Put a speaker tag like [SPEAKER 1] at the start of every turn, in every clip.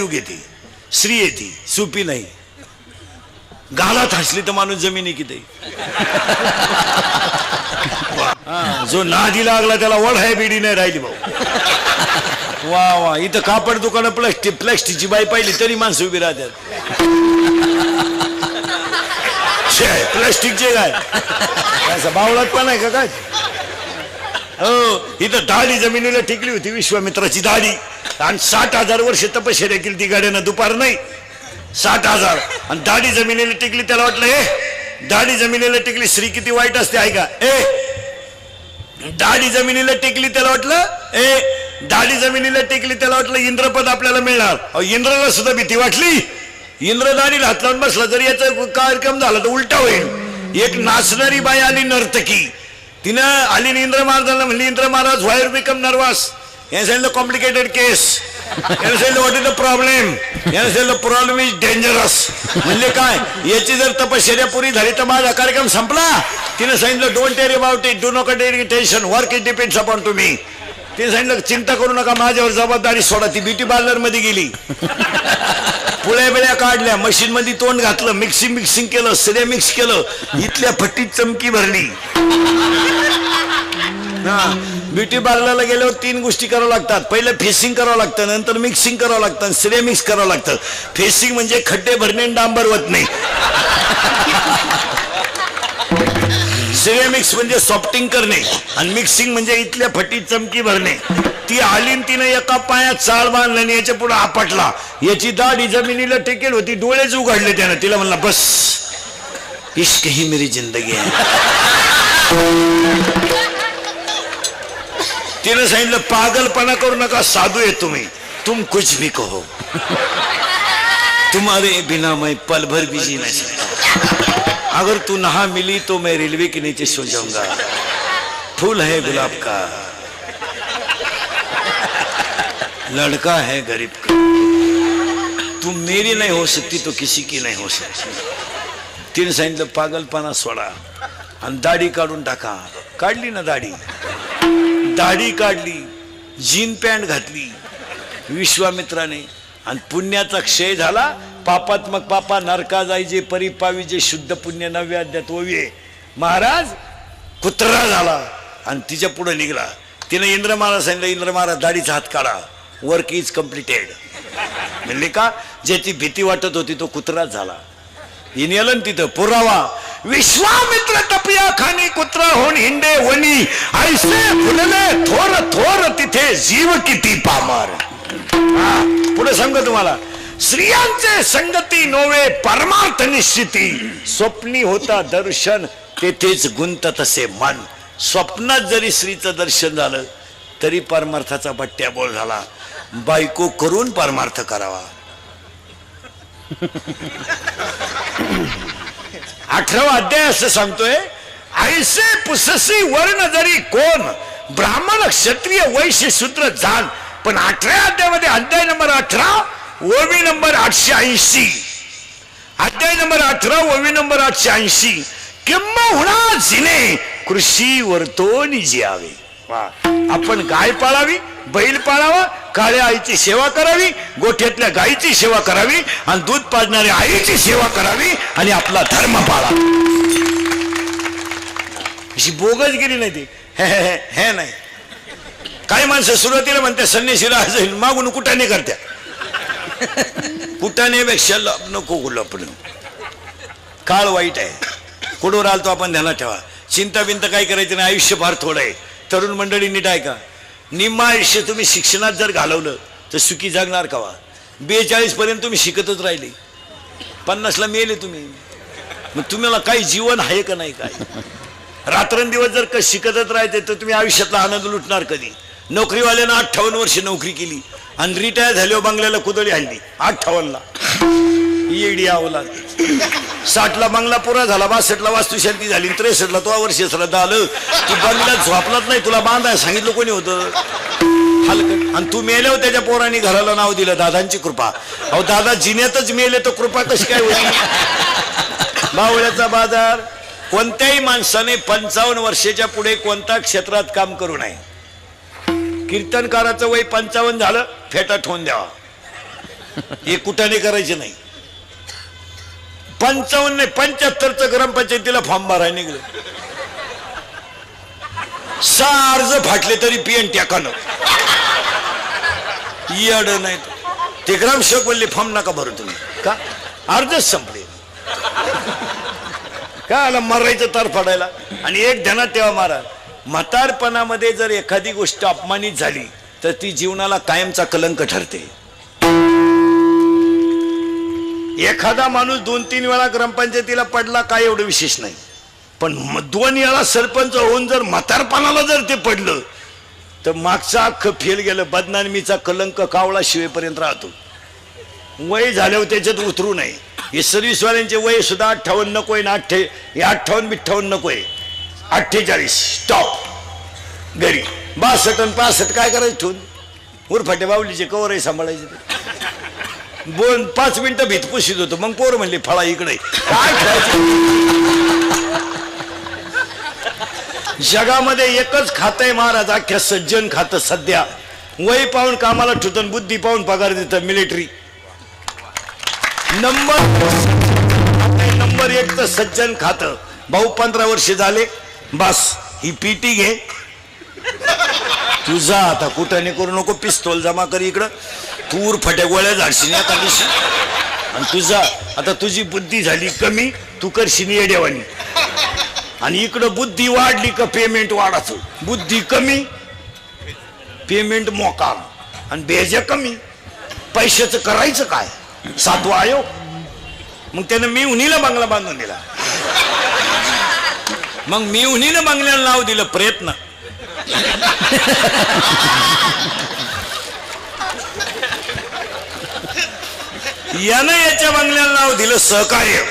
[SPEAKER 1] जीव घेते, स्त्री येते, सुपी नाही. गालात हसली तर माणूस जमिनी किती. जो नादी लागला त्याला वड आहे बिडी नाही राहिली भाऊ. वा वा, इथं कापड दुकान प्लॅस्टिकची बाई पाहिली तरी माणसं उभी राहतात. प्लॅस्टिकचे काय असं बावळात पण आहे का काय. हो, इथं दाढी जमिनीला टिकली होती विश्वामित्राची दाढी, आणि 60,000 वर्ष तपश्चर्या केली ती गाड्यानं, दुपार नाही 60,000. आणि दाढी जमिनीला टिकली. त्याला वाटलं हे दाढी जमिनीला टिकली, स्त्री किती वाईट असते आहे का. दाढी जमिनीला टेकली, त्याला वाटलं दाढी जमिनीला टेकली, त्याला वाटलं इंद्रपद आपल्याला मिळणार. इंद्राला सुद्धा भीती वाटली. इंद्र दाढीला हात लावून बसला, जर याचा कार्यक्रम झाला तर उलटा होईल. एक नाचणारी बाई आली, नर्तकी, तिनं आली इंद्र महाराजांना म्हणली, इंद्र महाराज, व्हाय यू बिकम नर्वस. याने सांगितलं कॉम्प्लिकेटेड केस. याने सांगितलं व्हॉट इज द प्रॉब्लेम. याने सांगितलं प्रॉब्लेम इज डेंजरस. म्हणले काय, याची जर तपश्चर्या पुरी झाली तर माझा कार्यक्रम संपला. तिने सांगितलं don't worry about it, do not take tension, work it depends upon तुम्ही. तिने सांगितलं चिंता करू नका, माझ्यावर जबाबदारी सोडा. ती ब्युटी पार्लर मध्ये गेली, पुळ्या बिळ्या काढल्या, मशीन मध्ये तोंड घातलं, मिक्सिंग केलं, सगळे मिक्स केलं, इथल्या फट्टीत चमकी भरली. ब्युटी पार्लरला गेल्यावर 3 गोष्टी करावं लागतात. पहिलं फेसिंग करावं लागतं, नंतर मिक्सिंग करावं लागतं, सगळे मिक्स करावं लागतं. फेसिंग म्हणजे खड्डे भरणे आणि डांबर होत नाही. सिरेमिक्स म्हणजे सॉफ्टिंग करणे, आणि मिक्सिंग म्हणजे इथल्या फटीत चमकी भरणे. ती आली, तिने एका पायात चाळ बांधला आणि याच्या पुढे आपटला. याची दाढी जमिनीला टेकेल होती, डोळेच उघडले त्यानं. तिला म्हणला बस, इश्क ही मेरी जिंदगी आहे. तिने सांगितलं पागलपणा करू नका, साधू आहे तुम्ही, तुम कुछ भी कहो, तुम्हारे बिना मैं पल भर भी जी नहीं सकता. अगर तू नहा मिली तो मैं रेलवे के नीचे सो जाऊंगा. फूल है गुलाब का, लड़का है गरीब का, तुम मेरी नहीं हो सकती तो किसी की नहीं हो सकती. तिने सांगितलं पागलपणा सोडा आणि दाढी काढून टाका. काढली ना दाढी, दाढी काढली, जीन पॅन्ट घातली विश्वामित्राने, आणि पुण्याचा क्षय झाला. पापात्मक पापा नरका जायचे, परिपावी जे शुद्ध पुण्य 9व्या अध्यायात ओविये. महाराज कुत्रा झाला आणि तिच्या पुढे निघला. तिने इंद्र महाराज सांगितलं, इंद्र महाराज दाढीचा हात काढा, वर्क इज कम्प्लिटेड. म्हणले का, ज्याची भीती वाटत होती तो कुत्राच झाला. येणं तिथं पुरावा, विश्वामित्र तपिया खानी कुत्रा होऊन हिंडे वनी, ऐसे फुलले थोर थोर तिथे जीव किती पामर. पुढे सांगतो तुम्हाला, स्त्रियांचे संगती नोवे परमार्थ निश्चिती, स्वप्नी होता दर्शन तेथेच गुंत तसे मन. स्वप्नात जरी स्त्रीचं दर्शन झालं तरी परमार्थाचा बट्ट्याबोळ झाला. बायको करून परमार्थ करावा. 18वा अध्याय असं सांगतोय, ऐसे पुससी वर्ण जरी कोण, ब्राह्मण क्षत्रिय वैश्य शूद्र जाण. पण 18व्या अध्यायामध्ये, अध्याय नंबर 18 ओवी नंबर 880, अध्याय नंबर 18 ओवी नंबर 880, किंबहुना जिने कृषी वर्तोनी जियावे. आपण गाय पाळावी, बैल पाळावा, काळ्या आईची सेवा करावी, गोठ्यातल्या गायीची सेवा करावी, आणि दूध पाजणाऱ्या आईची सेवा करावी, आणि आपला धर्म पाळावा. अशी बोगस गेली नाही ती. हे नाही, काही माणसं सुरुवातीला म्हणते संन्याशीला जाईल, मागून कुटाने करत्या. कुटानेपेक्षा नको लपण. काळ वाईट आहे, कुठं राहतो आपण ध्यानात ठेवा. चिंता बिंता काय करायची नाही, आयुष्य फार थोडं आहे. तरुण मंडळी नीट आहे का, निम्मा आयुष्य तुम्ही शिक्षणात जर घालवलं तर सुखी जगणार का. 42 पर्यंत तुम्ही शिकतच राहिले, 50ला मेले तुम्ही. मग तुम्हाला काही जीवन आहे का नाही. काय रात्रंदिवस जर शिकतच राहायचे तर तुम्ही आयुष्यातला आनंद लुटणार कधी. नोकरीवाल्यानं 58 वर्ष नोकरी केली आणि रिटायर झाल्यावर बंगल्याला कुदळी हल्ली 58ला. येडी आवला. 60ला बंगला पुरा झाला, 62ला वास्तुशांती झाली, 63ला तो वर्ष श्रद्धा झालं. तू बंगल्यात झोपलाच नाही, तुला बांधाय सांगितलं कोणी होतं. हलकट. आणि तू मेल्यावर त्याच्या पोरांनी घराला नाव दिलं दादांची कृपा. अहो दादा जिन्यातच मेले तर कृपा कशी काय होती. बावळ्याचा बाजार. कोणत्याही माणसाने 55 वर्षाच्या पुढे कोणत्या क्षेत्रात काम करू नये. कीर्तनकाराचं वय 55 झालं, फेटा ठेवून द्यावा. हे कुठाने करायचे नाही. 55 75चं ग्रामपंचायतीला फॉर्म भरायला निघलं. 6 अर्ज फाटले तरी पीएन टाकानं येड नाही. ते ग्रामसेवक बोलले फॉर्म नका भरू तुम्ही. का? अर्जच संपले. का आला मरायचं तर फाडायला. आणि एक ध्यानात ठेवा महाराज, म्हातारपणामध्ये जर एखादी गोष्ट अपमानित झाली तर ती जीवनाला कायमचा कलंक ठरते. एखादा माणूस 2-3 वेळा ग्रामपंचायतीला पडला काय एवढं विशेष नाही, पण 2 वेळा सरपंच होऊन जर म्हातारपणाला जर ते पडलं तर मागचं अख्खं फेल गेलं. बदनामीचा कलंक कावळा शिवेपर्यंत राहतो. वय झाल्यावर त्याच्यात उतरू नये. हे सर्व्हिसवाल्यांचे वय सुद्धा 58 नकोय ना. 58-58 नकोय. 48 स्टॉप. घरी 62 आणि 65 काय करायचं ठेवून उरफाटे बावलीचे कवर आहे सांभाळायचे. 5 मिनिटं भीत पुशीत होतो. मग पोर म्हणले फळा इकडे काय जगामध्ये एकच खात आहे महाराज अख्ख्या सज्जन खातं सध्या. वय पाहून कामाला ठुतन, बुद्धी पाहून पगार देतं मिलिटरी. नंबर 1 तर सज्जन खातं. भाऊ 15 वर्ष झाले बस ही पीटी घे तुझा. आता कुठं करू नको. पिस्तोल जमा कर इकडं. तूर फट्या गोळ्या झाडशील या दिवशी. आणि तुझा आता तुझी बुद्धी झाली कमी, तू करशील येड्यावानी. आणि इकडं बुद्धी वाढली का पेमेंट वाढायचं. बुद्धी कमी पेमेंट मोकार आणि बेजा कमी. पैशाचं करायचं काय. 7वा आयोग. मग त्यानं मी उन्हीला बंगला बांधून दिला. मग मी उन्हीला बंगल्याला नाव दिलं प्रयत्न. यानं याच्या बंगल्याला नाव दिलं सहकार्य.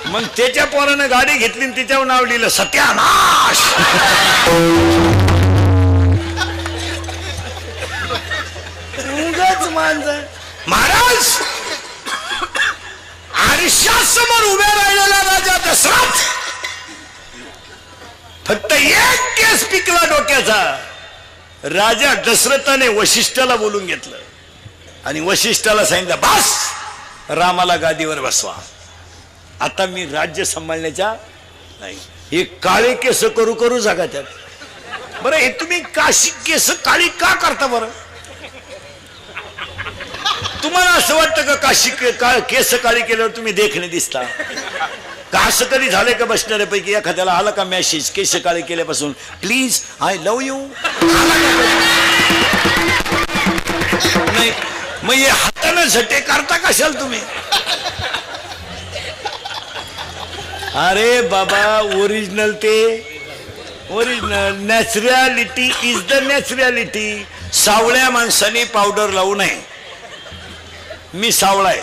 [SPEAKER 1] मग त्याच्या पोरानं गाडी घेतली आणि तिच्यावर नाव लिहिलं सत्यानाश. महाराज आरशासमोर उभ्या राहिलेला राजा दशरथ फक्त एक केस पिकला डोक्याचा. राजा दशरथाने वशिष्ठाला बोलून घेतलं आणि वशिष्ठाला सांगितलं बस रामाला गादीवर बसवा. आता मी राज्य सांभाळण्याच्या नाही. हे काळे केस करू करू जागा त्यात. बरं हे तुम्ही काशी केस काळी का करता बरं. तुम्हाला असं वाटतं का काशी केस काळी केल्यावर तुम्ही देखणे दिसता का. असं कधी झालंय का बसणाऱ्यापैकी एखाद्याला आला का मेसेज केस काळे केल्यापासून प्लीज आय लव्ह यू. नाही मग हे हाताने झटे करता कशाल तुम्ही. अरे बाबा ओरिजिनल ते original. Naturality is the naturality. सावळ्या माणसाने पावडर लावू नये. मी सावळा आहे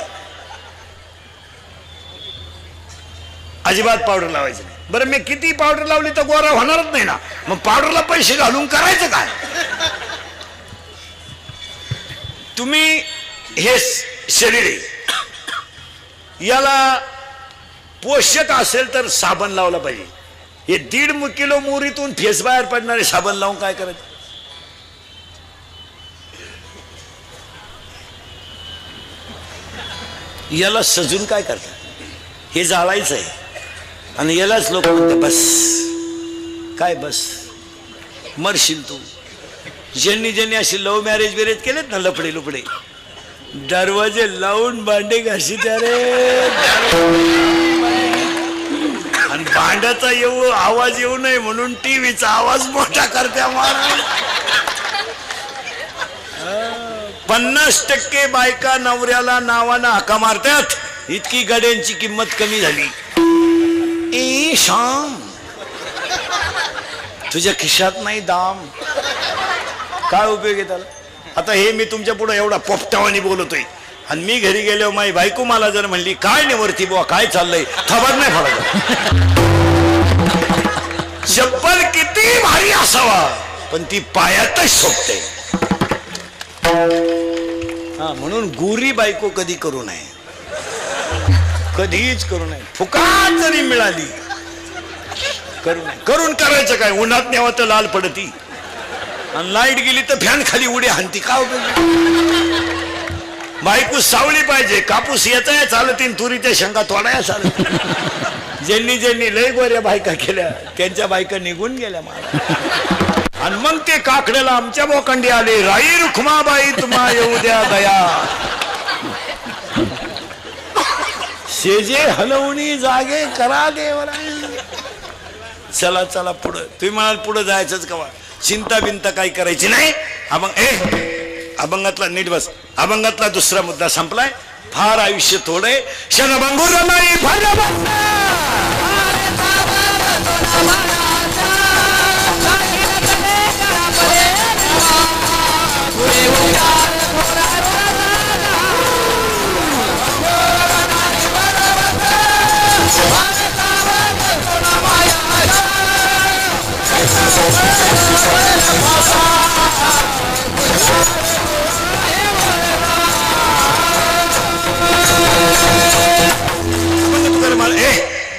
[SPEAKER 1] अजिबात पावडर लावायचं नाही. बरं मी किती पावडर लावली तर गोरा होणारच नाही ना. मग पावडरला पैसे घालून करायचं काय. तुम्ही हे शरीर आहे याला पोषक असेल तर साबण लावला पाहिजे. हे 1.5 किलो मोरीतून फेस बाहेर पडणारे साबण लावून काय करायचं. याला सजून काय करतात. हे जाळायचं आहे आणि यालाच लोक म्हणते बस काय बस मरशील तू. ज्यांनी ज्यांनी अशी लव्ह मॅरेज बिरेज केलेत ना लफडे लुपडे दरवाजे लावून भांडे घाशी रे. आणि भांड्याचा आवाज येऊ नये म्हणून टीव्हीचा आवाज मोठा करत्या महाराज. 50% बायका नवऱ्याला नावानं हाका मारतात. इतकी गाड्यांची किंमत कमी झाली. ए शाम तुझ्या खिशात नाही दाम. काय उपयोग आहे त्याला. आता हे मी तुमच्या पुढे एवढा पोपटावानी बोलतोय आणि मी घरी गेल्यावर माझी बायको मला जर म्हणली काय नाही वरती बुवा काय चाललंय खबर नाही पडत. चप्पल किती भारी असावा पण ती पायातच शोभते. म्हणून गोरी बायको कधी करू नये. कधीच करू नये. फुकाट जरी मिळाली करू नये. करून करायचं काय. उन्हात न्यावं तर लाल पडती. आणि लाईट गेली तर फॅन खाली उडी हाणती का बायको सावली पाहिजे कापूस येताय चालतीन तुरीच्या शेंगा तोडाया चालत ज्यांनी ज्यांनी लय गोऱ्या बायका केल्या त्यांच्या बायका निघून गेल्या मला आणि मग ते काकड्याला आमच्या बोकंडी आले राई रुखमाबाई तुम्हा येऊ द्या दया शेजे हलवणी जागे करा देवरा चला चला पुढं तुम्ही म्हणाल पुढं जायचंच कवा चिंता बिंता काही करायची नाही अभंगातला नीट बस अभंगातला दुसरा मुद्दा संपलाय फार आयुष्य थोडे क्षणभंगुर नाही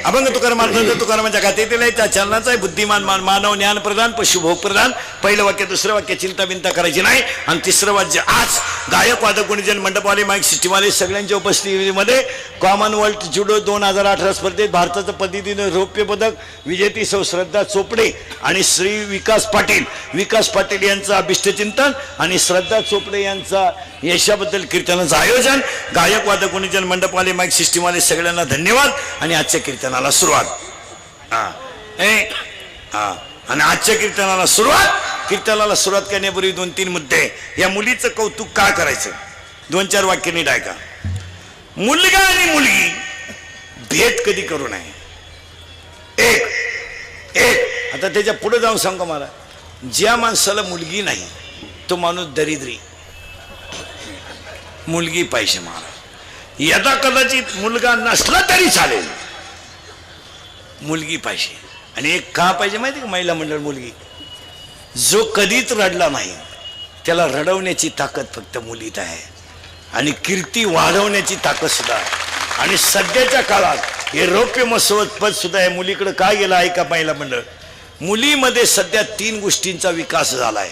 [SPEAKER 1] अभंग तुकारामांच्या गाथेतील चलनाचा बुद्धिमान मानव ज्ञान प्रदान पशुभोग प्रदान पहिलं वाक्य दुसरं वाक्य चिंता बिंता करायची नाही आणि तिसरं वाक्य आज गायक वादक गुणीजन मंडपवाले माईक सिस्टीमवाले सगळ्यांच्या उपस्थितीमध्ये कॉमनवेल्थ जुडो 2018 स्पर्धेत भारताचं पद्धतीने रौप्य पदक विजेती सौ श्रद्धा चोपडे आणि श्री विकास पाटील यांचं अभिष्टचिंतन आणि श्रद्धा चोपडे यांचा यशाबद्दल कीर्तनाचं आयोजन गायक वादक गुणीजन मंडपवाले माईक सिस्टीमवाले सगळ्यांना धन्यवाद आणि आजच्या कीर्तनाला सुरुवात आणि आजच्या कीर्तनाला सुरुवात करण्यापूर्वी 2-3 मुद्दे या मुलीचं कौतुक का करायचं 2-4 वाक्य नीट ऐका मुलगा आणि मुलगी भेट कधी करू नये एक आता त्याच्या पुढे जाऊन सांगा मला ज्या माणसाला मुलगी नाही तो माणूस दरिद्री मुलगी पाहिजे मला यदा कदाचित मुलगा नसला तरी चालेल मुलगी पाहिजे आणि एक का पाहिजे माहिती का महिला मंडळ मुलगी जो कधीच रडला नाही त्याला रडवण्याची ताकद फक्त मुलीत आहे आणि कीर्ती वाढवण्याची ताकद सुद्धा आणि सध्याच्या काळात हे रौप्य महोत्सव पद सुद्धा आहे मुलीकडे काय गेला आहे का महिला मंडळ मुलीमध्ये सध्या 3 गोष्टींचा विकास झालाय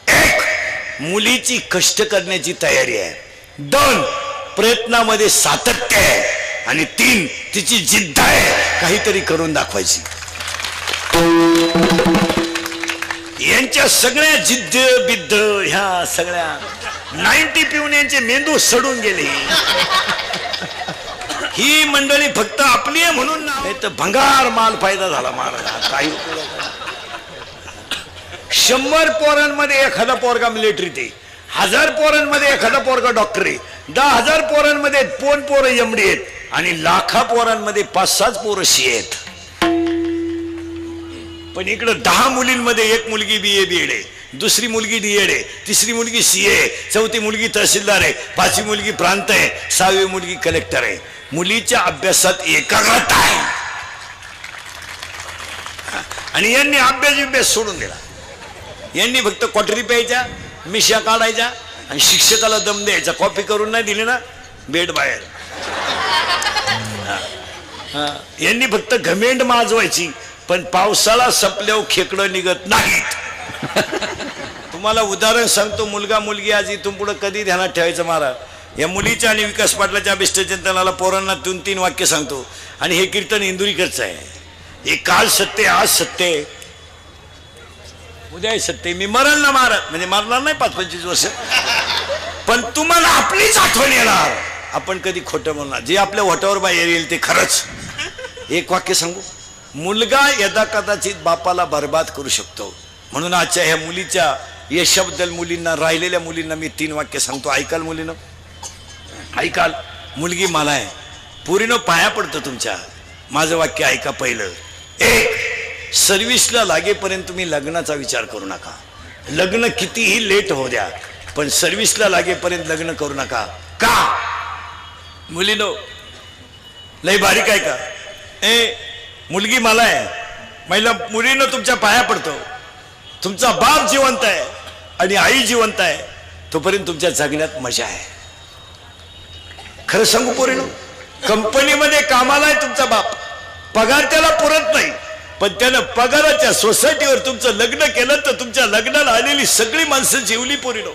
[SPEAKER 1] 1 मुलीची कष्ट करण्याची तयारी आहे 2 प्रयत्नामध्ये सातत्य आहे आणि 3 तिची जिद्द आहे काहीतरी करून दाखवायची यांच्या सगळ्या जिद्द बिद्द ह्या सगळ्या 90 पिऊन यांचे मेंदू सडून गेले ही मंडळी फक्त आपली आहे म्हणून नाही तर भंगार माल फायदा झाला महाराज काही 100 पोरांमध्ये एखादा पोरगा मिलिटरीत आहे 1000 पोरांमध्ये एखादा पोरगा डॉक्टर आहे 10,000 पोरांमध्ये पोरं एमडी आहेत आणि लाखा पोरांमध्ये 5-6 पोरं सी आहेत पण इकडे 10 मुलींमध्ये एक मुलगी BA BEd आहे दुसरी मुलगी DEd आहे तिसरी मुलगी CA आहे चौथी मुलगी तहसीलदार आहे 5वी मुलगी प्रांत आहे 6वी मुलगी कलेक्टर आहे मुलीच्या अभ्यासात एकाग्रता आहे आणि यांनी अभ्यास सोडून दिला यांनी फक्त क्वाटरी प्यायच्या मिश्या काढायच्या आणि शिक्षकाला दम द्यायचा कॉपी करून नाही दिली ना बेड बाहेर यांनी फक्त घमेंड माजवायची पण पावसाळा संपल्यावर खेकडं निघत नाहीत तुम्हाला उदाहरण सांगतो मुलगा मुलगी आज इथून पुढे कधी ध्यानात ठेवायचं महाराज या मुलीच्या आणि विकास पाटलाच्या अभिष्टचिंतनाला पोरांना 2-3 वाक्य सांगतो आणि हे कीर्तन इंदुरीकरचं आहे हे काल सत्य आज सत्य उद्या सत्य मी मरण ना महाराज म्हणजे मरणार नाही 5-25 वर्ष पण तुम्हाला आपलीच आठवण येणार आपण कधी खोटं बोलणार जे आपल्या ओठावर बाहेर येईल ते खरंच एक वाक्य सांगू मुलगा यदा कदाचित बापाला बर्बाद करू शकतो म्हणून आजच्या ह्या मुलीच्या यशाबद्दल मुलींना राहिलेल्या मुलींना मी 3 वाक्य सांगतो ऐकाल मुलीनं ऐकाल मुलगी मला आहे पुरीनं पाया पडतं तुमच्या माझं वाक्य ऐका पहिलं 1 सर्व्हिसला लागेपर्यंत तुम्ही लग्नाचा विचार करू नका लग्न कितीही लेट होऊ द्या पण सर्व्हिसला लागेपर्यंत लग्न करू नका का मुलीनो लय बारीक आहे का मुलगी मला आहे महिला मुलीनं तुमच्या पाया पडतो तुमचा बाप जिवंत आहे आणि आई जिवंत आहे तोपर्यंत तुमच्या जगण्यात मजा आहे खरं सांगू पोरीनो कंपनीमध्ये कामाला आहे तुमचा बाप पगार त्याला पुरत नाही पण त्यानं पगाराच्या सोसायटीवर तुमचं लग्न केलं तर तुमच्या लग्नाला आलेली सगळी माणसं जेवली पोरीनो.